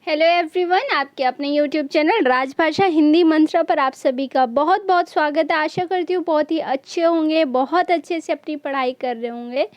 Hello everyone, आपके अपने YouTube channel राजभाषा हिंदी मंत्रा पर आप सभी का बहुत बहुत स्वागत है। आशा करती हूँ बहुत ही अच्छे होंगे, बहुत अच्छे से अपनी पढ़ाई कर रहे होंगे।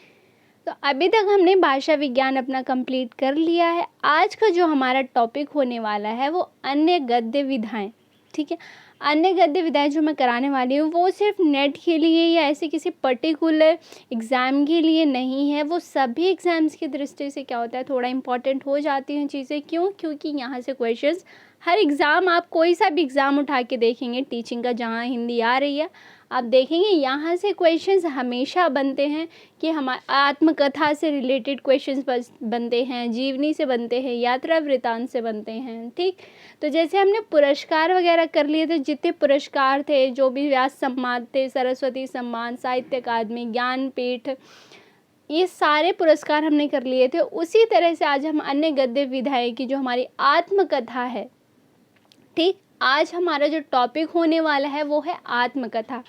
तो अभी तक हमने भाषा विज्ञान अपना कंप्लीट कर लिया है। आज का जो हमारा टॉपिक होने वाला है वो अन्य गद्य विधाएं। ठीक है, अन्य गद्य विधाएं जो मैं कराने वाली हूँ वो सिर्फ नेट के लिए या ऐसे किसी पर्टिकुलर एग्ज़ाम के लिए नहीं है। वो सभी एग्ज़ाम्स की दृष्टि से क्या होता है, थोड़ा इंपॉर्टेंट हो जाती हैं चीज़ें। क्यों? क्योंकि यहाँ से क्वेश्चंस हर एग्ज़ाम, आप कोई सा भी एग्ज़ाम उठा के देखेंगे टीचिंग का, जहाँ हिंदी आ रही है, आप देखेंगे यहाँ से क्वेश्चंस हमेशा बनते हैं कि हमारे आत्मकथा से रिलेटेड क्वेश्चंस बनते हैं, जीवनी से बनते हैं, यात्रा वृत्तांत से बनते हैं। ठीक, तो जैसे हमने पुरस्कार वगैरह कर लिए थे, जितने पुरस्कार थे, जो भी व्यास सम्मान थे, सरस्वती सम्मान, साहित्य अकादमी, ज्ञानपीठ, ये सारे पुरस्कार हमने कर लिए थे। उसी तरह से आज हम अन्य गद्य विधाएं की जो हमारी आत्मकथा है, ठीक, आज हमारा जो टॉपिक होने वाला है वो है आत्मकथा।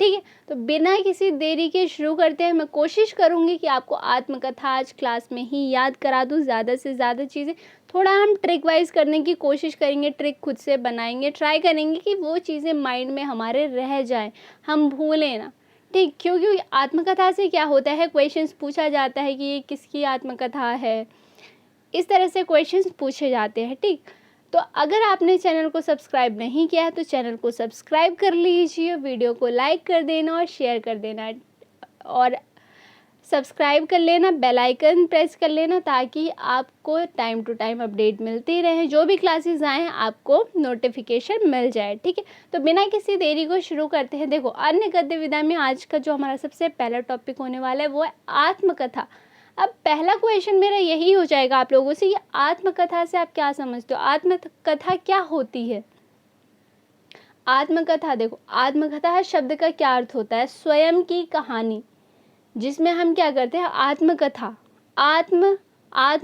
ठीक है, तो बिना किसी देरी के शुरू करते हैं। मैं कोशिश करूँगी कि आपको आत्मकथा आज क्लास में ही याद करा दूँ, ज़्यादा से ज़्यादा चीज़ें। थोड़ा हम ट्रिक वाइज करने की कोशिश करेंगे, ट्रिक खुद से बनाएंगे, ट्राई करेंगे कि वो चीज़ें माइंड में हमारे रह जाएं, हम भूलें ना। ठीक, क्योंकि आत्मकथा से क्या होता है, क्वेश्चंस पूछा जाता है कि ये किसकी आत्मकथा है, इस तरह से क्वेश्चंस पूछे जाते हैं। ठीक, तो अगर आपने चैनल को सब्सक्राइब नहीं किया है तो चैनल को सब्सक्राइब कर लीजिए, वीडियो को लाइक कर देना और शेयर कर देना, और सब्सक्राइब कर लेना, बेल आइकन प्रेस कर लेना, ताकि आपको टाइम टू टाइम अपडेट मिलती रहे, जो भी क्लासेस आएँ आपको नोटिफिकेशन मिल जाए। ठीक है, तो बिना किसी देरी को शुरू करते हैं। देखो, अन्य गद्य विधा में आज का जो हमारा सबसे पहला टॉपिक होने वाला है वो है आत्मकथा। अब पहला क्वेश्चन मेरा यही हो जाएगा आप लोगों से, ये आत्मकथा से आप क्या समझते हो, आत्मकथा क्या होती है? आत्मकथा, देखो, आत्मकथा शब्द का क्या अर्थ होता है, स्वयं की कहानी, जिसमें हम क्या करते हैं, आत्मकथा। आत्म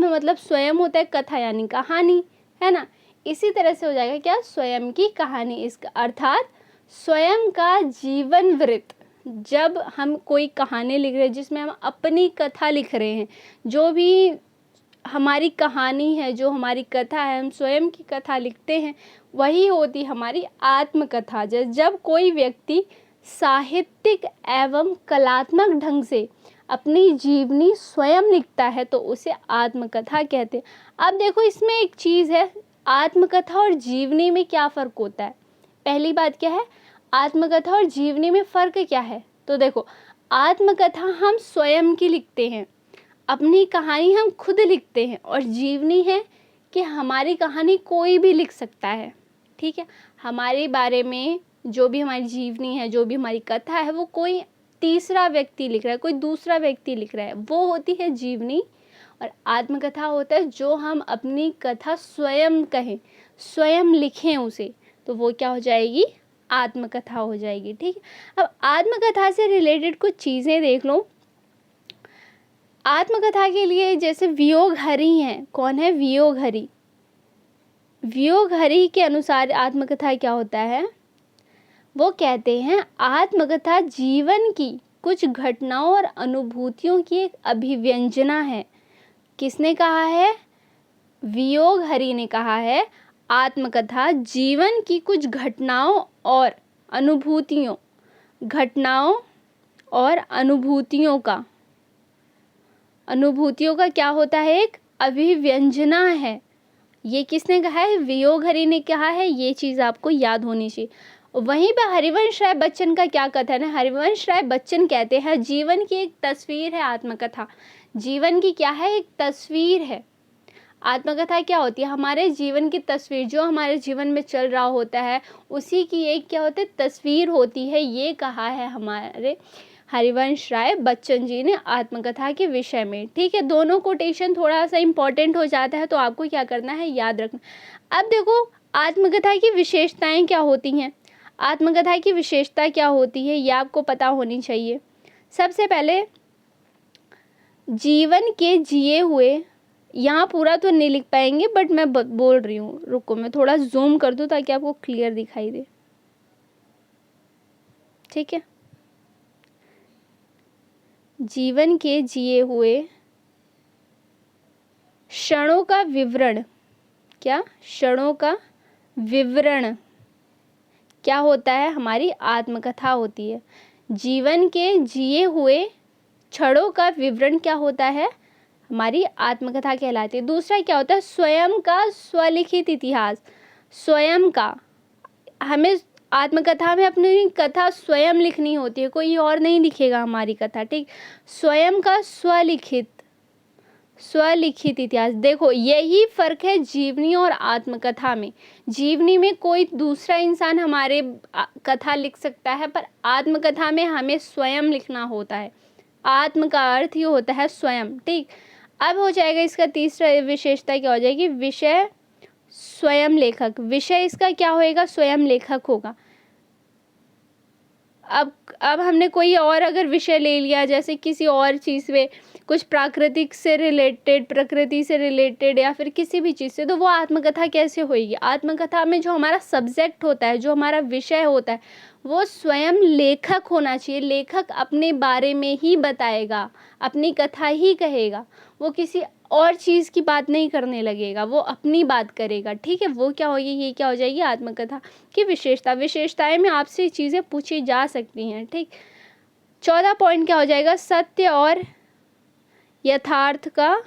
मतलब स्वयं होता है, कथा यानी कहानी, है ना। इसी तरह से हो जाएगा क्या, स्वयं की कहानी, इसका अर्थात स्वयं का जीवन वृत्त। जब हम कोई कहानी लिख रहे हैं जिसमें हम अपनी कथा लिख रहे हैं, जो भी हमारी कहानी है, जो हमारी कथा है, हम स्वयं की कथा लिखते हैं, वही होती हमारी आत्मकथा। जब कोई व्यक्ति साहित्यिक एवं कलात्मक ढंग से अपनी जीवनी स्वयं लिखता है तो उसे आत्मकथा कहते हैं। अब देखो, इसमें एक चीज़ है, आत्मकथा और जीवनी में क्या फ़र्क होता है। पहली बात क्या है, आत्मकथा और जीवनी में फ़र्क क्या है? तो देखो, आत्मकथा हम स्वयं की लिखते हैं, अपनी कहानी हम खुद लिखते हैं, और जीवनी है कि हमारी कहानी कोई भी लिख सकता है। ठीक है, हमारे बारे में जो भी हमारी जीवनी है, जो भी हमारी कथा है, वो कोई तीसरा व्यक्ति लिख रहा है, कोई दूसरा व्यक्ति लिख रहा है, वो होती है जीवनी। और आत्मकथा होता है जो हम अपनी कथा स्वयं कहें, स्वयं लिखें उसे, तो वो क्या हो जाएगी, आत्मकथा हो जाएगी। ठीक है, अब आत्मकथा से रिलेटेड कुछ चीज़ें देख लो। आत्मकथा के लिए जैसे वियोगहरि हैं, कौन है, वियोगहरि। वियोगहरि के अनुसार आत्मकथा क्या होता है, वो कहते हैं आत्मकथा जीवन की कुछ घटनाओं और अनुभूतियों की एक अभिव्यंजना है। किसने कहा है, वियोगहरि ने कहा है आत्मकथा जीवन की कुछ घटनाओं और अनुभूतियों, घटनाओं और अनुभूतियों का क्या होता है, एक अभिव्यंजना है। ये किसने कहा है, वियोगहरि ने कहा है, ये चीज़ आपको याद होनी चाहिए। वहीं पर हरिवंश राय बच्चन का क्या कथन है, हरिवंश राय बच्चन कहते हैं जीवन की एक तस्वीर है आत्मकथा। जीवन की क्या है, एक तस्वीर है। आत्मकथा क्या होती है, हमारे जीवन की तस्वीर, जो हमारे जीवन में चल रहा होता है उसी की एक क्या होती है, तस्वीर होती है। ये कहा है हमारे हरिवंश राय बच्चन जी ने आत्मकथा के विषय में। ठीक है, दोनों कोटेशन थोड़ा सा इम्पोर्टेंट हो जाता है, तो आपको क्या करना है, याद रखना। अब देखो, आत्मकथा की विशेषताएं क्या होती हैं। आत्मकथा की विशेषता क्या होती है, ये आपको पता होनी चाहिए। सबसे पहले, जीवन के जिए हुए, यहाँ पूरा तो नहीं लिख पाएंगे बट मैं बोल रही हूँ, रुको मैं थोड़ा जूम कर दूँ ताकि आपको क्लियर दिखाई दे। ठीक है, जीवन के जिए हुए क्षणों का विवरण क्या? क्षणों का विवरण क्या होता है? हमारी आत्मकथा होती है। जीवन के जिए हुए क्षणों का विवरण क्या होता है? हमारी आत्मकथा कहलाती है। दूसरा क्या होता है? स्वयं का स्वलिखित इतिहास। स्वयं का, हमें आत्मकथा में अपनी कथा स्वयं लिखनी होती है, कोई और नहीं लिखेगा हमारी कथा, ठीक। स्वयं का स्वलिखित इतिहास। देखो यही फर्क है जीवनी और आत्मकथा में। जीवनी में कोई दूसरा इंसान हमारे कथा लिख सकता है, पर आत्मकथा में हमें स्वयं लिखना होता है। आत्म का अर्थ ही होता है स्वयं, ठीक। अब हो जाएगा इसका तीसरा विशेषता क्या हो जाएगी? विषय स्वयं लेखक। विषय इसका क्या होएगा? स्वयं लेखक होगा। अब हमने कोई और अगर विषय ले लिया, जैसे किसी और चीज़ में कुछ प्राकृतिक से रिलेटेड, प्रकृति से रिलेटेड या फिर किसी भी चीज़ से, तो वो आत्मकथा कैसे होएगी? आत्मकथा में जो हमारा सब्जेक्ट होता है, जो हमारा विषय होता है, वो स्वयं लेखक होना चाहिए। लेखक अपने बारे में ही बताएगा, अपनी कथा ही कहेगा, वो किसी और चीज़ की बात नहीं करने लगेगा, वो अपनी बात करेगा, ठीक है। वो क्या होगी? ये क्या हो जाएगी? आत्मकथा की विशेषता। विशेषताएं में आपसे चीज़ें पूछी जा सकती हैं, ठीक। चौथा पॉइंट क्या हो जाएगा? सत्य और यथार्थ का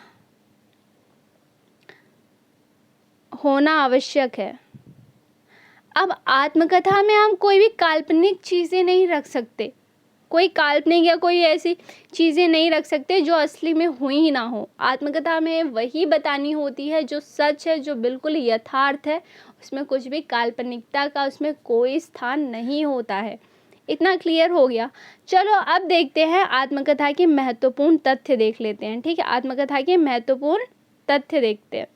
होना आवश्यक है। अब आत्मकथा में हम कोई भी काल्पनिक चीज़ें नहीं रख सकते, कोई काल्पनिक या कोई ऐसी चीज़ें नहीं रख सकते जो असली में हुई ही ना हो। आत्मकथा में वही बतानी होती है जो सच है, जो बिल्कुल यथार्थ है, उसमें कुछ भी काल्पनिकता का उसमें कोई स्थान नहीं होता है। इतना क्लियर हो गया। चलो अब देखते हैं आत्मकथा के महत्वपूर्ण तथ्य देख लेते हैं, ठीक है। आत्मकथा के महत्वपूर्ण तथ्य देखते हैं।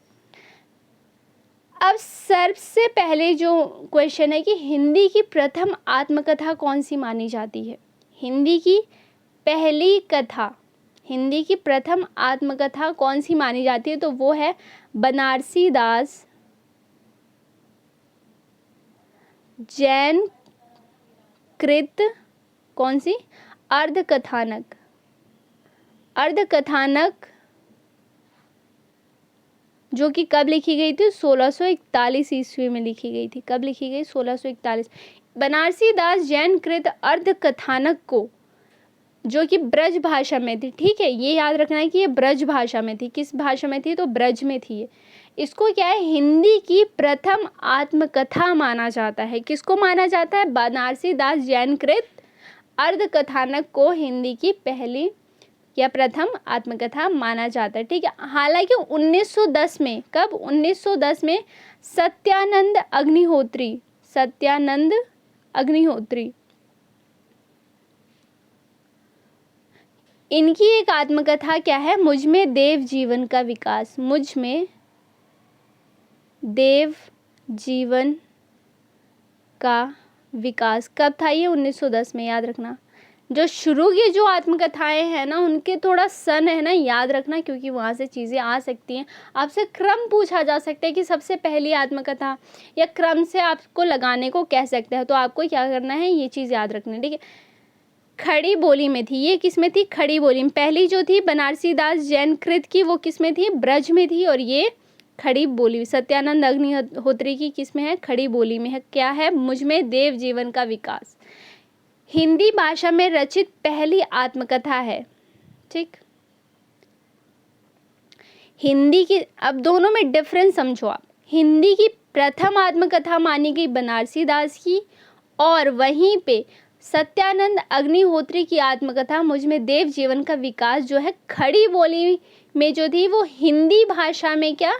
अब सबसे पहले जो क्वेश्चन है कि हिंदी की प्रथम आत्मकथा कौन सी मानी जाती है? हिंदी की पहली कथा, हिंदी की प्रथम आत्मकथा कौन सी मानी जाती है? तो वो है बनारसी दास जैन कृत कौन सी? अर्धकथानक। अर्धकथानक जो कि कब लिखी गई थी? 1641 ईस्वी में लिखी गई थी। कब लिखी गई? 1641। बनारसी दास जैन कृत अर्धकथानक को, जो कि ब्रज भाषा में थी, ठीक है, ये याद रखना है कि ये ब्रज भाषा में थी। किस भाषा में थी? तो ब्रज में थी। इसको क्या है? हिंदी की प्रथम आत्मकथा माना जाता है। किसको माना जाता है? बनारसी दास जैन कृत अर्धकथानक को हिंदी की पहली या प्रथम आत्मकथा माना जाता है, ठीक है। हालांकि 1910 में, कब? 1910 में सत्यानंद अग्निहोत्री इनकी एक आत्मकथा क्या है? मुझ में देव जीवन का विकास। मुझ में देव जीवन का विकास कब था? ये 1910 में, याद रखना। जो शुरू की जो आत्मकथाएं हैं ना, उनके थोड़ा सन है ना, याद रखना, क्योंकि वहाँ से चीज़ें आ सकती हैं। आपसे क्रम पूछा जा सकता है कि सबसे पहली आत्मकथा, या क्रम से आपको लगाने को कह सकते हैं। तो आपको क्या करना है? ये चीज़ याद रखनी, ठीक है। खड़ी बोली में थी। ये किस में थी? खड़ी बोली में। पहली जो थी बनारसी दास जैन कृत की, वो किस में थी? ब्रज में थी। और ये खड़ी बोली सत्यानंद अग्निहोत्री की किस में है? खड़ी बोली में है। क्या है? मुझ में देव जीवन का विकास। हिंदी भाषा में रचित पहली आत्मकथा है, ठीक। हिंदी की, अब दोनों में डिफरेंस समझो आप। हिंदी की प्रथम आत्मकथा मानी गई बनारसी दास की, और वहीं पे सत्यानंद अग्निहोत्री की आत्मकथा मुझ में देव जीवन का विकास जो है, खड़ी बोली में जो थी, वो हिंदी भाषा में क्या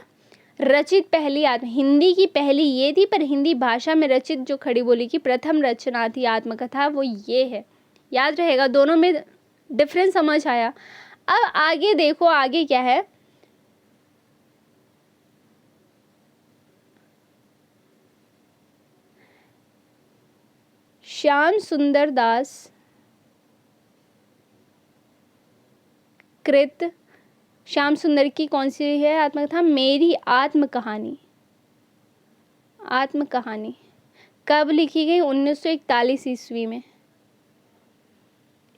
रचित पहली हिंदी की पहली ये थी, पर हिंदी भाषा में रचित जो खड़ी बोली की प्रथम रचना थी आत्मकथा, वो ये है। याद रहेगा, दोनों में डिफरेंस समझ आया। अब आगे देखो, आगे क्या है? श्याम सुंदर दास कृत, श्याम सुंदर की कौन सी है आत्मकथा? मेरी आत्मकहानी। आत्मकहानी कब लिखी गई? 1941 ईस्वी में।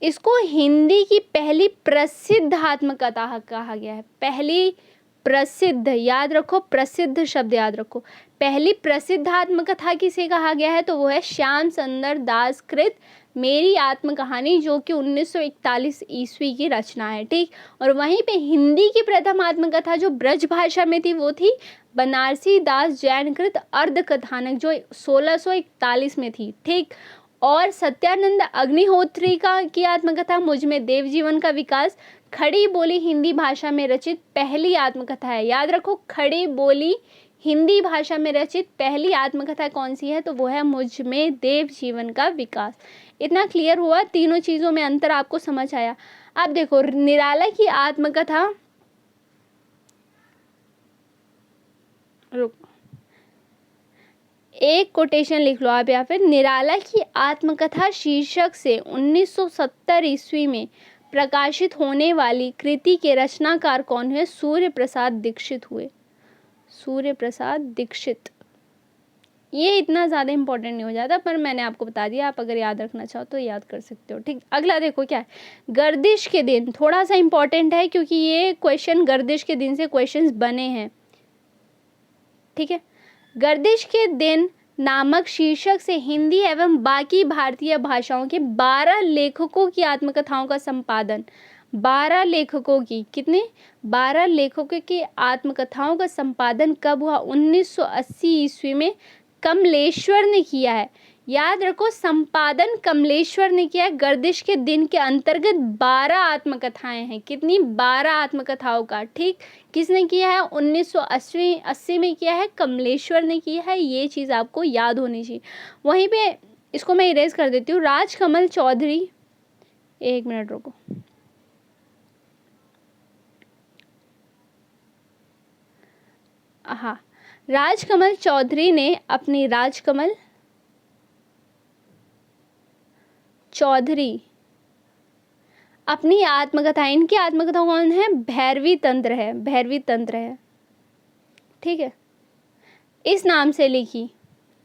इसको हिंदी की पहली प्रसिद्ध आत्मकथा कहा गया है। पहली प्रसिद्ध, याद रखो, प्रसिद्ध शब्द याद रखो। पहली प्रसिद्ध आत्मकथा किसे कहा गया है? तो वो है श्याम सुंदर दास कृत मेरी आत्मकहानी, जो कि 1941 ईस्वी की रचना है। ठीक, और वहीं पे हिंदी की प्रथम आत्मकथा जो ब्रज भाषा में थी वो थी बनारसी दास जैन कृत अर्ध कथानक, जो 1641 में थी। ठीक, और सत्यानंद अग्निहोत्री की आत्मकथा मुझ में देव जीवन का विकास खड़ी बोली हिंदी भाषा में रचित पहली आत्मकथा है। याद रखो, खड़ी बोली हिंदी भाषा में रचित पहली आत्मकथा कौन सी है? तो वो है मुझ में देव जीवन का विकास। इतना क्लियर हुआ? तीनों चीज़ों में अंतर आपको समझ आया? अब देखो, निराला की आत्मकथा, रुको, एक कोटेशन लिख लो आप यहाँ पे। निराला की आत्मकथा शीर्षक से 1970 ईस्वी में प्रकाशित होने वाली कृति के रचनाकार कौन हुए? सूर्य प्रसाद दीक्षित हुए। सूर्य प्रसाद दीक्षित। ये इतना ज़्यादा इंपॉर्टेंट नहीं हो जाता, पर मैंने आपको बता दिया, आप अगर याद रखना चाहो तो याद कर सकते हो। ठीक, अगला देखो क्या है, गर्दिश के दिन। थोड़ा सा इंपॉर्टेंट है क्योंकि ये क्वेश्चन गर्दिश के दिन से क्वेश्चंस बने हैं। ठीक है, गर्दिश के दिन नामक शीर्षक से हिंदी एवं बाकी भारतीय भाषाओं के 12 लेखकों की आत्मकथाओं का संपादन, 12 लेखकों की, कितने? 12 लेखकों की आत्मकथाओं का संपादन कब हुआ? 1980 ईस्वी में कमलेश्वर ने किया है। याद रखो, संपादन कमलेश्वर ने किया है। गर्दिश के दिन के अंतर्गत 12 आत्मकथाएं हैं। कितनी? 12 आत्मकथाओं का। ठीक, किसने किया है? 1980 में किया है, कमलेश्वर ने किया है। ये चीज़ आपको याद होनी चाहिए। वहीं पे इसको मैं इरेज कर देती हूँ। राजकमल चौधरी, एक मिनट रुको, हाँ, राजकमल चौधरी ने अपनी, राजकमल चौधरी अपनी आत्मकथा, इनकी आत्मकथा कौन है? भैरवी तंत्र है, भैरवी तंत्र है। ठीक है, इस नाम से लिखी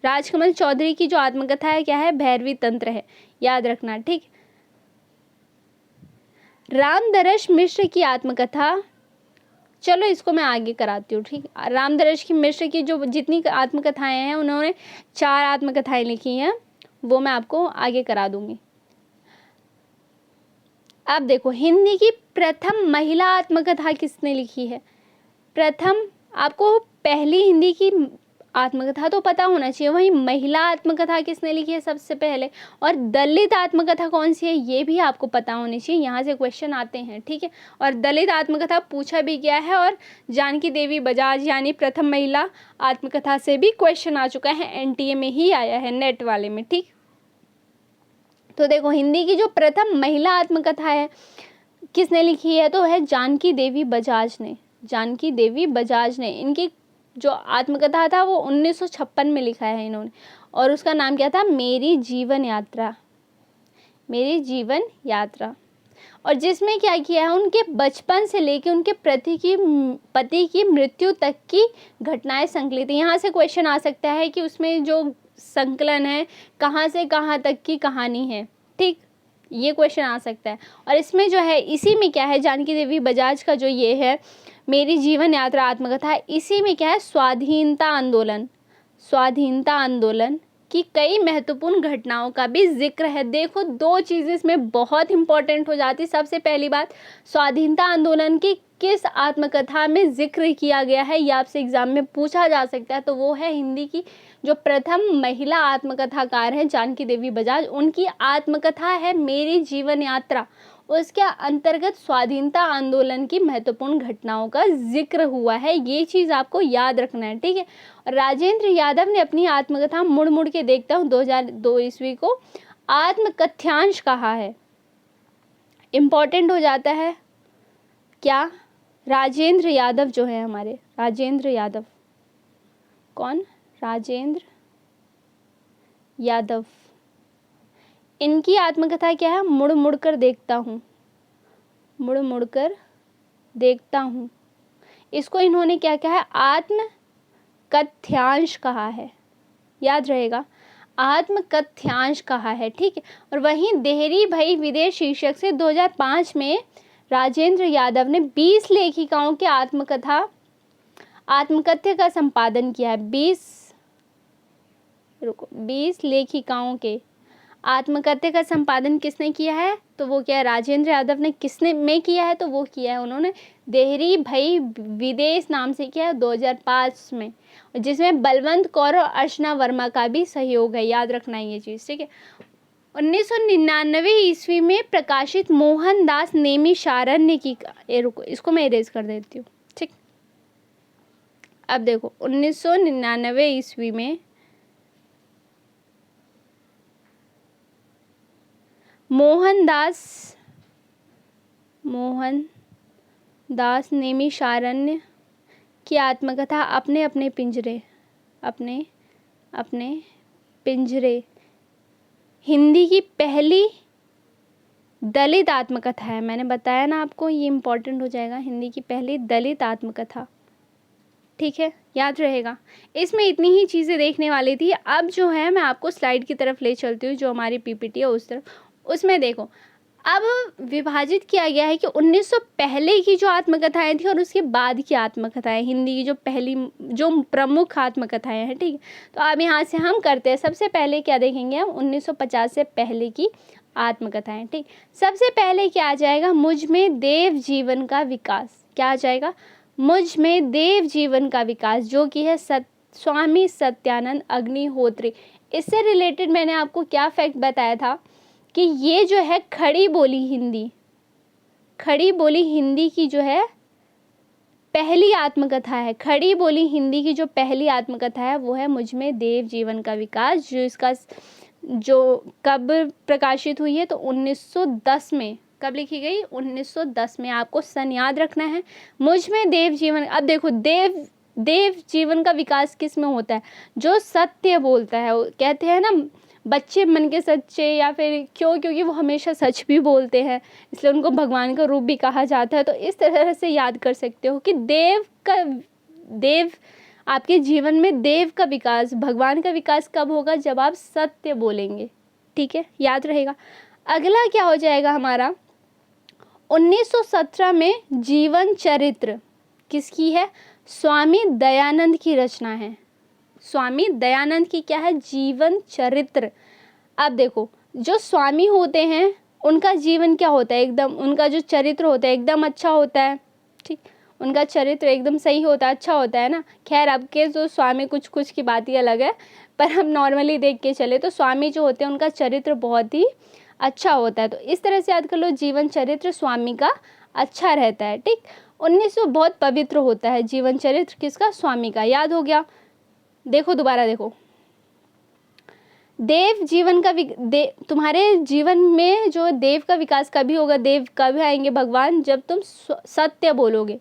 राजकमल चौधरी की जो आत्मकथा है क्या है? भैरवी तंत्र है, याद रखना। ठीक, रामदरस मिश्र की आत्मकथा, चलो इसको मैं आगे कराती हूँ। ठीक, रामदरस की मिश्र की जो जितनी आत्मकथाएं हैं, उन्होंने 4 आत्मकथाएं लिखी हैं, वो मैं आपको आगे करा दूंगी। अब देखो, हिंदी की प्रथम महिला आत्मकथा किसने लिखी है? प्रथम, आपको पहली हिंदी की आत्मकथा तो पता होना चाहिए, वहीं महिला आत्मकथा किसने लिखी है सबसे पहले, और दलित आत्मकथा कौन सी है ये भी आपको पता होनी चाहिए। यहाँ से क्वेश्चन आते हैं। ठीक है, और दलित आत्मकथा पूछा भी गया है, और जानकी देवी बजाज यानी प्रथम महिला आत्मकथा से भी क्वेश्चन आ चुका है, एनटीए में ही आया है, नेट वाले में। ठीक, तो देखो, हिंदी की जो प्रथम महिला आत्मकथा है किसने लिखी है? तो है जानकी देवी बजाज ने, जानकी देवी बजाज ने। इनकी जो आत्मकथा था वो 1956 में लिखा है इन्होंने, और उसका नाम क्या था? मेरी जीवन यात्रा, मेरी जीवन यात्रा। और जिसमें क्या किया है, उनके बचपन से लेकर उनके पति की मृत्यु तक की घटनाएं संकलित है। यहाँ से क्वेश्चन आ सकता है कि उसमें जो संकलन है कहाँ से कहाँ तक की कहानी है। ठीक, ये क्वेश्चन आ सकता है। और इसमें जो है, इसी में क्या है, जानकी देवी बजाज का जो ये है मेरी जीवन यात्रा आत्मकथा है, इसी में क्या है, स्वाधीनता आंदोलन, स्वाधीनता आंदोलन की कई महत्वपूर्ण घटनाओं का भी जिक्र है। देखो, 2 चीज़ें इसमें बहुत इंपॉर्टेंट हो जाती। सबसे पहली बात, स्वाधीनता आंदोलन की किस आत्मकथा में जिक्र किया गया है, ये आपसे एग्जाम में पूछा जा सकता है। तो वो है हिंदी की जो प्रथम महिला आत्मकथाकार है जानकी देवी बजाज, उनकी आत्मकथा है मेरी जीवन यात्रा। उसके अंतर्गत स्वाधीनता आंदोलन की महत्वपूर्ण घटनाओं का जिक्र हुआ है। ये चीज़ आपको याद रखना है। ठीक है, राजेंद्र यादव ने अपनी आत्मकथा मुड़ मुड़ के देखता हूँ 2002 ईस्वी को आत्मकथ्यांश कहा है। इम्पॉर्टेंट हो जाता है क्या? राजेंद्र यादव जो है हमारे, राजेंद्र यादव, कौन? राजेंद्र यादव, इनकी आत्मकथा क्या है? मुड़ मुड़ कर देखता हूँ, मुड़ मुड़ कर देखता हूँ। इसको इन्होंने क्या कहा है? आत्मकथ्यांश कहा है, याद रहेगा, आत्मकथ्यांश कहा है। ठीक है, और वहीं देहरी भई विदेश शीर्षक से 2005 में राजेंद्र यादव ने 20 लेखिकाओं की आत्मकथा आत्मकथ्य का संपादन किया है? 20 लेखिकाओं के आत्मकथ्य का संपादन किसने किया है? तो वो क्या है, राजेंद्र यादव ने। किसने में किया है? तो वो किया है उन्होंने देहरी भई विदेश नाम से किया है 2005 में, जिसमें बलवंत कौर और अर्चना वर्मा का भी सहयोग है। याद रखना है ये चीज़, ठीक है। 1999 ईस्वी में प्रकाशित मोहनदास नेमिषारण्य की, रुको इसको मैं इरेज कर देती हूँ, ठीक। अब देखो 1999 ईस्वी में मोहनदास नेमिषारण्य की आत्मकथा अपने अपने पिंजरे हिंदी की पहली दलित आत्मकथा है। मैंने बताया ना आपको, ये इम्पोर्टेंट हो जाएगा, हिंदी की पहली दलित आत्मकथा, ठीक है, याद रहेगा। इसमें इतनी ही चीज़ें देखने वाली थी। अब जो है मैं आपको स्लाइड की तरफ ले चलती हूँ, जो हमारी पीपीटी है उस तरफ। उसमें देखो अब विभाजित किया गया है कि 1900 पहले की जो आत्मकथाएं थी और उसके बाद की आत्मकथाएं, हिंदी की जो पहली जो प्रमुख आत्मकथाएं हैं, ठीक है। तो अब यहाँ से हम करते हैं। सबसे पहले क्या देखेंगे हम? 1950 से पहले की आत्मकथाएं, ठीक। सबसे पहले क्या आ जाएगा? मुझ में देव जीवन का विकास। क्या आ जाएगा? मुझ में देव जीवन का विकास, जो कि है स्वामी सत्यानंद अग्निहोत्री। इससे रिलेटेड मैंने आपको क्या फैक्ट बताया था कि ये जो है खड़ी बोली हिंदी की जो है पहली आत्मकथा है। खड़ी बोली हिंदी की जो पहली आत्मकथा है वो है मुझ में देव जीवन का विकास, जो कब प्रकाशित हुई है? तो 1910 में। कब लिखी गई? 1910 में। आपको सन याद रखना है। मुझ में देव जीवन। अब देखो देव जीवन का विकास किस में होता है? जो सत्य बोलता है। कहते हैं ना बच्चे मन के सच्चे, या फिर क्योंकि वो हमेशा सच भी बोलते हैं, इसलिए उनको भगवान का रूप भी कहा जाता है। तो इस तरह से याद कर सकते हो कि देव आपके जीवन में देव का विकास, भगवान का विकास कब होगा? जब आप सत्य बोलेंगे, ठीक है, याद रहेगा। अगला क्या हो जाएगा हमारा? 1917 में जीवन चरित्र किसकी है? स्वामी दयानंद की रचना है। स्वामी दयानंद की क्या है? जीवन चरित्र। अब देखो जो स्वामी होते हैं उनका जीवन क्या होता है? एकदम उनका जो चरित्र होता है एकदम अच्छा होता है, ठीक। उनका चरित्र एकदम सही होता है, अच्छा होता है ना। खैर अब के जो स्वामी कुछ की बात ही अलग है, पर हम नॉर्मली देख के चले तो स्वामी जो होते हैं उनका चरित्र बहुत ही अच्छा होता है। तो इस तरह से याद कर लो, जीवन चरित्र स्वामी का अच्छा रहता है, ठीक। 1900 बहुत पवित्र होता है। जीवन चरित्र किसका? स्वामी का। याद हो गया। देखो दोबारा देखो, देव जीवन का तुम्हारे जीवन में जो देव का विकास कभी होगा? देव कभी आएंगे भगवान? जब तुम सत्य बोलोगे,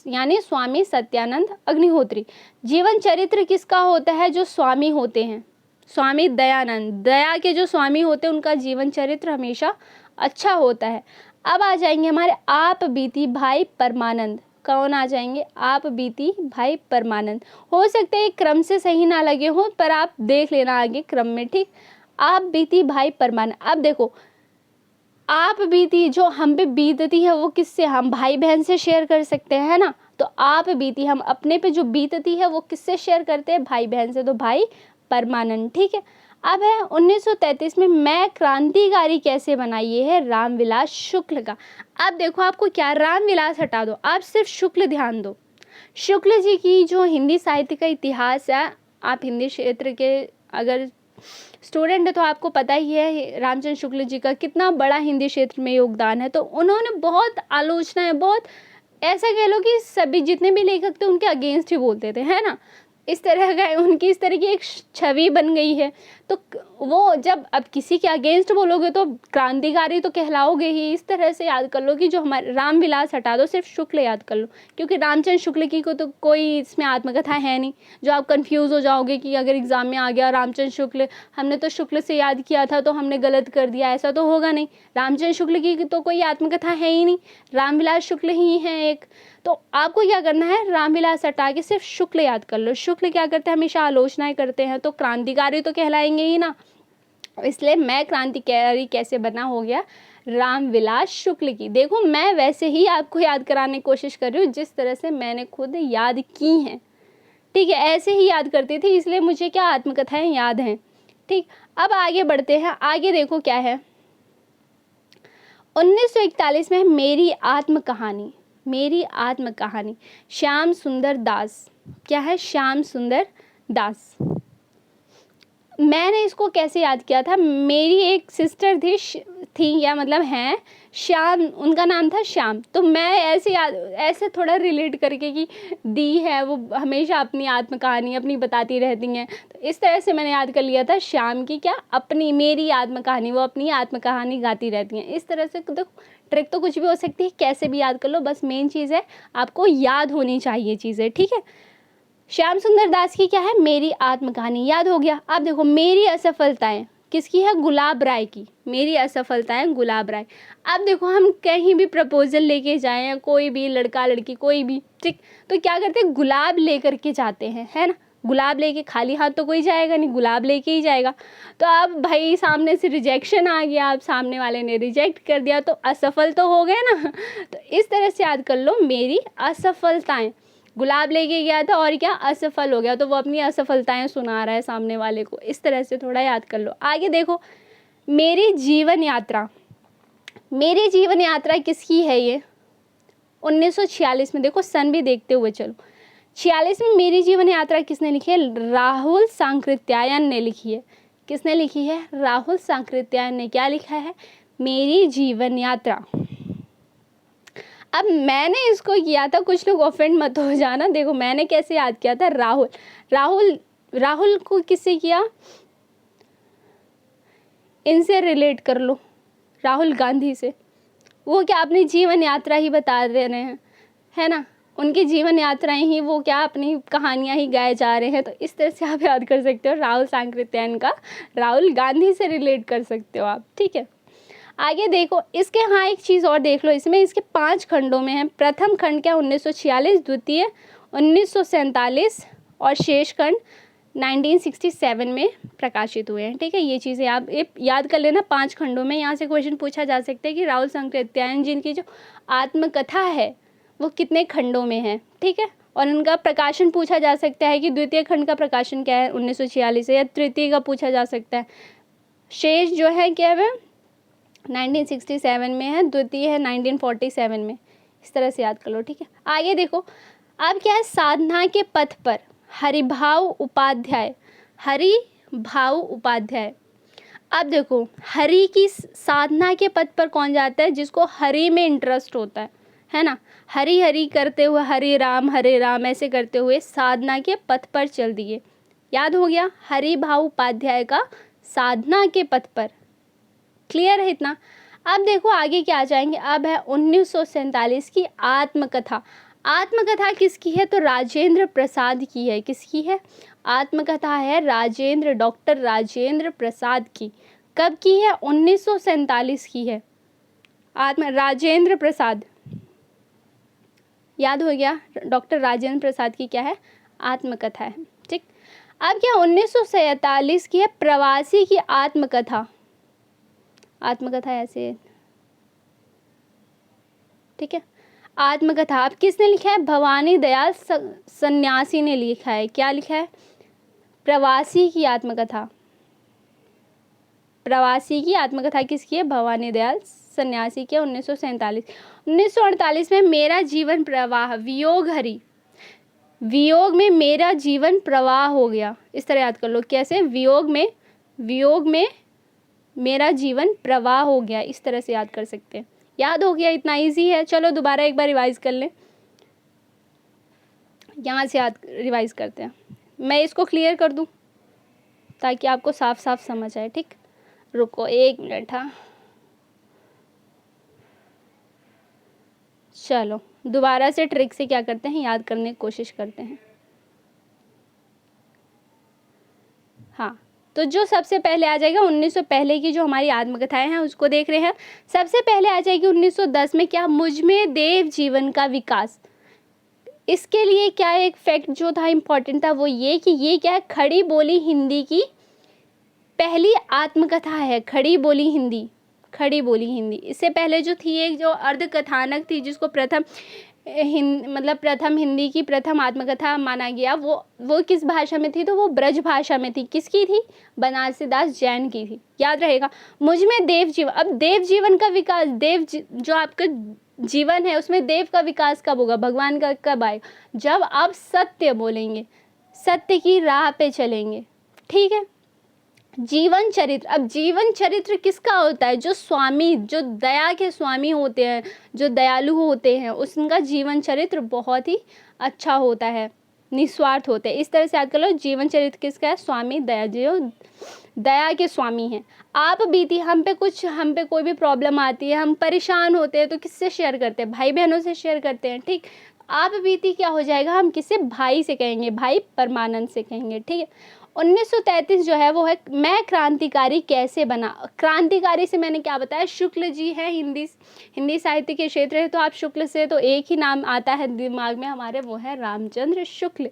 यानी स्वामी सत्यानंद अग्निहोत्री। जीवन चरित्र किसका होता है? जो स्वामी होते हैं, स्वामी दयानंद, दया के जो स्वामी होते हैं उनका जीवन चरित्र हमेशा अच्छा होता है। अब आ जाएंगे हमारे आप बीती भाई परमानंद। कौन आ जाएंगे? आप बीती भाई परमानंद। हो सकता है क्रम से सही ना लगे हो, पर आप देख लेना आगे क्रम में, ठीक। आप बीती भाई परमानंद। अब देखो आप बीती जो हम पे बीतती है वो किससे? हम भाई बहन से शेयर कर सकते हैं, है ना। तो आप बीती हम अपने पे जो बीतती है वो किससे शेयर करते हैं? भाई बहन से। तो भाई परमानंद, ठीक है। अब है 1933 में मैं क्रांतिकारी कैसे बना, ये है रामविलास शुक्ल का। अब देखो आपको क्या, रामविलास हटा दो, आप सिर्फ शुक्ल ध्यान दो। शुक्ल जी की जो हिंदी साहित्य का इतिहास है, आप हिंदी क्षेत्र के अगर स्टूडेंट है तो आपको पता ही है रामचंद्र शुक्ल जी का कितना बड़ा हिंदी क्षेत्र में योगदान है। तो उन्होंने बहुत आलोचनाएं, बहुत ऐसा कह लो कि सभी जितने भी लेखक थे उनके अगेंस्ट ही बोलते थे, है ना। इस तरह का उनकी इस तरह की एक छवि बन गई है। तो वो जब अब किसी के अगेंस्ट बोलोगे तो क्रांतिकारी तो कहलाओगे ही। इस तरह से याद कर लो कि जो हमारे रामविलास हटा दो, सिर्फ शुक्ल याद कर लो, क्योंकि रामचंद्र शुक्ल की को तो कोई इसमें आत्मकथा है नहीं जो आप कंफ्यूज हो जाओगे कि अगर एग्जाम में आ गया रामचंद्र शुक्ल, हमने तो शुक्ल से याद किया था तो हमने गलत कर दिया, ऐसा तो होगा नहीं। रामचंद्र शुक्ल की तो कोई आत्मकथा है ही नहीं, रामविलास शुक्ल ही है एक। तो आपको क्या करना है, रामविलास हटा के सिर्फ शुक्ल याद कर लो। शुक्ल क्या करते हैं? हमेशा आलोचनाएं करते हैं, तो क्रांतिकारी तो कहलाएंगे ही ना। इसलिए मैं क्रांतिकारी कैसे बना हो गया रामविलास शुक्ल की। देखो मैं वैसे ही आपको याद कराने की कोशिश कर रही हूँ जिस तरह से मैंने खुद याद की हैं, ठीक है, ऐसे ही याद करती थी, इसलिए मुझे क्या आत्मकथाएं याद हैं। ठीक, अब आगे बढ़ते हैं। आगे देखो क्या है, 1941 में मेरी आत्मकहानी, मेरी आत्मकहानी, श्याम सुंदर दास। क्या है? श्याम सुंदर दास। मैंने इसको कैसे याद किया था, मेरी एक सिस्टर थी या मतलब हैं, श्याम, उनका नाम था श्याम, तो मैं ऐसे थोड़ा रिलेट करके कि दी है वो हमेशा अपनी आत्मकहानी अपनी बताती रहती हैं, तो इस तरह से मैंने याद कर लिया था श्याम की क्या, अपनी, मेरी आत्मकहानी, वो अपनी आत्मकहानी गाती रहती हैं। इस तरह से तो ट्रिक तो कुछ भी हो सकती है, कैसे भी याद कर लो, बस मेन चीज़ है आपको याद होनी चाहिए चीज़ें। ठीक है, श्याम सुंदर दास की क्या है, मेरी आत्मकहानी, याद हो गया। अब देखो मेरी असफलताएं किसकी है, गुलाब राय की, मेरी असफलताएं गुलाब राय। अब देखो हम कहीं भी प्रपोजल लेके जाएं या कोई भी लड़का लड़की कोई भी, ठीक, तो क्या करते हैं, गुलाब लेकर के जाते हैं, है ना। गुलाब लेके खाली हाथ तो कोई जाएगा नहीं, गुलाब लेके ही जाएगा। तो अब भाई सामने से रिजेक्शन आ गया, अब सामने वाले ने रिजेक्ट कर दिया तो असफल तो हो गए ना। तो इस तरह से याद कर लो, मेरी असफलताएं, गुलाब लेके गया था और क्या, असफल हो गया, तो वो अपनी असफलताएं सुना रहा है सामने वाले को। इस तरह से थोड़ा याद कर लो। आगे देखो, मेरी जीवन यात्रा, मेरी जीवन यात्रा किसकी है ये, 1946 में, देखो सन भी देखते हुए चलो, 46 में मेरी जीवन यात्रा किसने लिखी है, राहुल सांकृत्यायन ने लिखी है। किसने लिखी है, राहुल सांकृत्यायन ने क्या लिखा है, मेरी जीवन यात्रा। अब मैंने इसको किया था, कुछ लोग ऑफेंड मत हो जाना, देखो मैंने कैसे याद किया था, राहुल को किससे किया, इनसे रिलेट कर लो, राहुल गांधी से। वो क्या अपनी जीवन यात्रा ही बता रहे हैं, है ना, उनकी जीवन यात्राएं ही, वो क्या अपनी कहानियां ही गाए जा रहे हैं। तो इस तरह से आप याद कर सकते हो, राहुल सांकृत्यायन का राहुल गांधी से रिलेट कर सकते हो आप। ठीक है, आगे देखो इसके, हाँ एक चीज़ और देख लो, इसमें इसके 5 खंडों में है। प्रथम खंड क्या 1946, द्वितीय 1947 और शेष खंड 1967 में प्रकाशित हुए हैं। ठीक है, ये चीज़ें आप याद कर लेना, 5 खंडों में। यहाँ से क्वेश्चन पूछा जा सकता है कि राहुल सांकृत्यायन जिनकी जो आत्मकथा है वो कितने खंडों में है। ठीक है, और उनका प्रकाशन पूछा जा सकता है कि द्वितीय खंड का प्रकाशन क्या है 1946 से, या तृतीय का पूछा जा सकता है। शेष जो है क्या है 1967 में है, द्वितीय है 1947 में। इस तरह से याद कर लो। ठीक है, आगे देखो, अब क्या है, साधना के पथ पर हरिभाव उपाध्याय, हरिभाव उपाध्याय। अब देखो हरि की साधना के पथ पर कौन जाता है, जिसको हरि में इंटरेस्ट होता है ना, हरि हरि करते हुए हरे राम ऐसे करते हुए साधना के पथ पर चल दिए। याद हो गया, हरिभाव उपाध्याय का साधना के पथ पर। क्लियर है इतना। अब देखो आगे क्या आ जाएंगे, अब है 1947 की आत्मकथा। आत्मकथा किसकी है, तो राजेंद्र प्रसाद की है। किसकी है, आत्मकथा है डॉक्टर राजेंद्र प्रसाद की। कब की है, 1947 की है। राजेंद्र प्रसाद, याद हो गया, डॉक्टर राजेंद्र प्रसाद की क्या है, आत्मकथा है। ठीक, अब क्या 1947 की है प्रवासी की आत्मकथा। आत्मकथा ऐसे है, ठीक है, आत्मकथा अब किसने लिखा है, भवानी दयाल सन्यासी ने लिखा है। क्या लिखा है, प्रवासी की आत्मकथा। प्रवासी की आत्मकथा किसकी है, भवानी दयाल सन्यासी की, 1947। 1948 में मेरा जीवन प्रवाह, वियोग हरि, वियोग में मेरा जीवन प्रवाह हो गया। इस तरह याद कर लो, कैसे, वियोग में मेरा जीवन प्रवाह हो गया। इस तरह से याद कर सकते हैं। याद हो गया, इतना इजी है। चलो दोबारा एक बार रिवाइज कर लें, यहाँ से याद रिवाइज करते हैं। मैं इसको क्लियर कर दूँ ताकि आपको साफ साफ समझ आए। ठीक, रुको 1 मिनट। हाँ चलो दोबारा से ट्रिक से क्या करते हैं, याद करने की कोशिश करते हैं। हाँ, तो जो सबसे पहले आ जाएगा 1900 पहले की जो हमारी आत्मकथाएं हैं उसको देख रहे हैं। सबसे पहले आ जाएगी 1910 में क्या, मुझ में देव जीवन का विकास। इसके लिए क्या एक फैक्ट जो था इम्पोर्टेंट था, वो ये कि ये क्या है, खड़ी बोली हिंदी की पहली आत्मकथा है। खड़ी बोली हिंदी। इससे पहले जो थी एक जो अर्ध कथानक थी जिसको प्रथम मतलब प्रथम हिंदी की प्रथम आत्मकथा माना गया, वो किस भाषा में थी? तो वो ब्रज भाषा में थी। किसकी थी? बनारसीदास जैन की थी, याद रहेगा। मुझ में देव जीवन, अब देव जीवन का विकास, जो आपका जीवन है उसमें देव का विकास कब होगा, भगवान का कब आएगा? जब आप सत्य बोलेंगे, सत्य की राह पे चलेंगे, ठीक है। जीवन चरित्र, अब जीवन चरित्र किसका होता है? जो स्वामी, जो दया के स्वामी होते हैं, जो दयालु होते हैं, उनका जीवन चरित्र बहुत ही अच्छा होता है, निस्वार्थ होते हैं। इस तरह से याद कर लो, जीवन चरित्र किसका है? स्वामी दया, जो दया के स्वामी हैं। आप बीती, हम पे कोई भी प्रॉब्लम आती है, हम परेशान होते हैं तो किससे शेयर करते हैं? भाई बहनों से शेयर करते हैं, ठीक। आप बीती क्या हो जाएगा? हम किससे? भाई से कहेंगे, भाई परमानंद से कहेंगे, ठीक है। 1933 जो है वो है मैं क्रांतिकारी कैसे बना। क्रांतिकारी से मैंने क्या बताया? शुक्ल जी है, हिंदी साहित्य के क्षेत्र है, तो आप शुक्ल से तो एक ही नाम आता है दिमाग में हमारे, वो है रामचंद्र शुक्ल,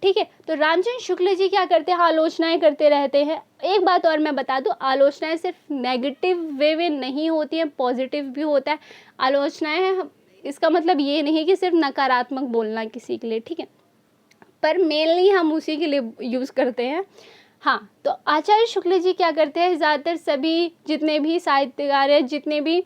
ठीक है। तो रामचंद्र शुक्ल जी क्या करते हैं? आलोचनाएं करते रहते हैं। एक बात और मैं बता दूं, आलोचनाएं सिर्फ नेगेटिव वे में नहीं होती हैं, पॉजिटिव भी होता है। आलोचनाएं, इसका मतलब ये नहीं कि सिर्फ नकारात्मक बोलना किसी के लिए, ठीक है, पर मेनली हम उसी के लिए यूज़ करते हैं। हाँ, तो आचार्य शुक्ल जी क्या करते हैं? ज़्यादातर सभी जितने भी साहित्यकार हैं, जितने भी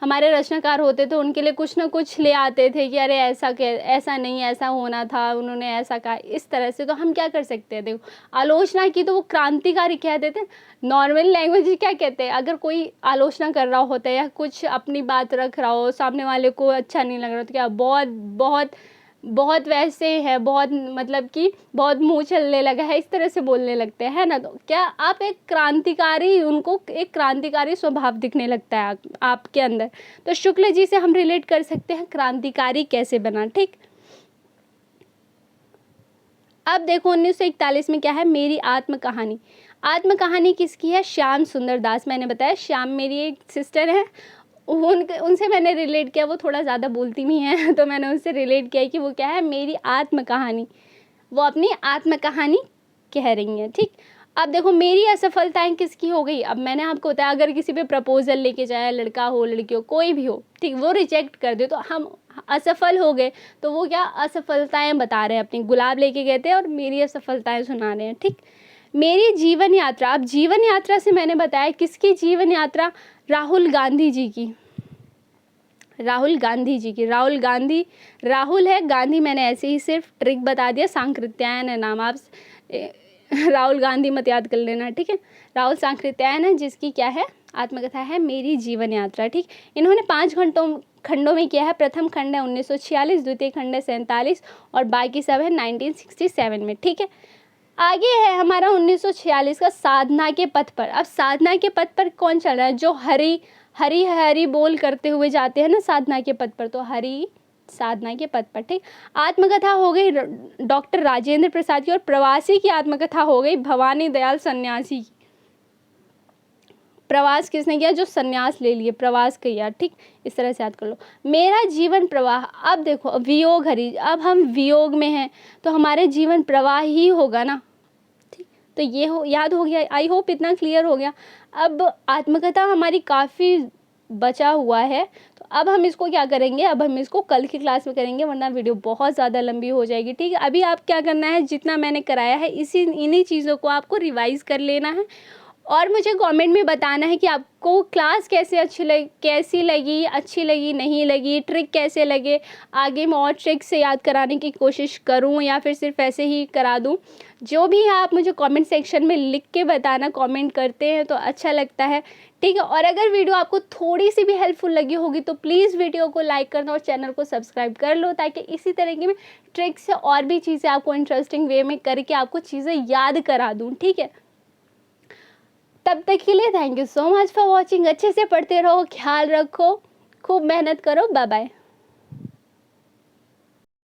हमारे रचनाकार होते थे, उनके लिए कुछ ना कुछ ले आते थे कि अरे ऐसा नहीं, ऐसा होना था, उन्होंने ऐसा कहा, इस तरह से। तो हम क्या कर सकते हैं? देखो, आलोचना की तो वो क्रांतिकारी कह देते हैं। नॉर्मल लैंग्वेज क्या कहते हैं? अगर कोई आलोचना कर रहा होता है या कुछ अपनी बात रख रहा हो, सामने वाले को अच्छा नहीं लग रहा, तो क्या बहुत वैसे है, बहुत मतलब कि बहुत मुंह चलने लगा है, इस तरह से बोलने लगते हैं, है ना। तो क्या आप एक क्रांतिकारी, उनको एक क्रांतिकारी स्वभाव दिखने लगता है आपके अंदर। तो शुक्ल जी से हम रिलेट कर सकते हैं क्रांतिकारी कैसे बना, ठीक। अब देखो 1941 में क्या है? मेरी आत्मकहानी। आत्मकहानी किसकी है? श्याम सुंदर दास। मैंने बताया श्याम मेरी एक सिस्टर है, उनसे मैंने रिलेट किया, वो थोड़ा ज़्यादा बोलती भी हैं तो मैंने उनसे रिलेट किया कि वो क्या है? मेरी आत्मकहानी, वो अपनी आत्मकहानी कह रही हैं, ठीक। अब देखो, मेरी असफलताएं किसकी हो गई? अब मैंने आपको बताया, अगर किसी पे प्रपोजल लेके जाए, लड़का हो लड़की हो कोई भी हो, ठीक, वो रिजेक्ट कर दे तो हम असफल हो गए, तो वो क्या? असफलताएं बता रहे हैं अपनी। गुलाब लेके गए थे और मेरी असफलताएं सुना रहे हैं, ठीक। मेरी जीवन यात्रा, अब जीवन यात्रा से मैंने बताया किसकी जीवन यात्रा? राहुल गांधी जी की। राहुल गांधी जी की, राहुल है, गांधी मैंने ऐसे ही सिर्फ ट्रिक बता दिया, सांकृत्यायन है नाम, आप राहुल गांधी मत याद कर लेना, ठीक है। राहुल सांकृत्यायन है, जिसकी क्या है? आत्मकथा है मेरी जीवन यात्रा, ठीक। इन्होंने 5 खंडों में किया है। प्रथम खंड है 1946, द्वितीय खंड है 47 और बाकी सब है 1967 में, ठीक है। आगे है हमारा 1946 का साधना के पथ पर। अब साधना के पथ पर कौन चल रहा है? जो हरि हरि हरि बोल करते हुए जाते हैं ना साधना के पथ पर, तो हरि साधना के पथ पर, ठीक। आत्मकथा हो गई डॉक्टर राजेंद्र प्रसाद की, और प्रवासी की आत्मकथा हो गई भवानी दयाल सन्यासी की। प्रवास किसने किया? जो सन्यास ले लिए, प्रवास किया, ठीक। इस तरह से याद कर लो। मेरा जीवन प्रवाह, अब देखो वियोग हरि, अब हम वियोग में हैं तो हमारे जीवन प्रवाह ही होगा ना, ठीक। तो ये याद हो गया, आई होप इतना क्लियर हो गया। अब आत्मकथा हमारी काफ़ी बचा हुआ है, तो अब हम इसको क्या करेंगे? अब हम इसको कल की क्लास में करेंगे, वरना वीडियो बहुत ज़्यादा लंबी हो जाएगी, ठीक है। अभी आप क्या करना है? जितना मैंने कराया है इन्हीं चीज़ों को आपको रिवाइज़ कर लेना है, और मुझे कमेंट में बताना है कि आपको क्लास कैसी लगी, अच्छी लगी, नहीं लगी, ट्रिक कैसे लगे, आगे मैं और ट्रिक से याद कराने की कोशिश करूं या फिर सिर्फ ऐसे ही करा दूं। जो भी है आप मुझे कमेंट सेक्शन में लिख के बताना, कमेंट करते हैं तो अच्छा लगता है, ठीक है। और अगर वीडियो आपको थोड़ी सी भी हेल्पफुल लगी होगी तो प्लीज़ वीडियो को लाइक करना और चैनल को सब्सक्राइब कर लो, ताकि इसी तरह की मैं ट्रिक्स से और भी चीज़ें आपको इंटरेस्टिंग वे में करके आपको चीज़ें याद करा दूँ, ठीक है। तब तक के लिए thank you so much for watching. अच्छे से पढ़ते रहो, ख्याल रखो, खूब मेहनत करो, बाय बाय।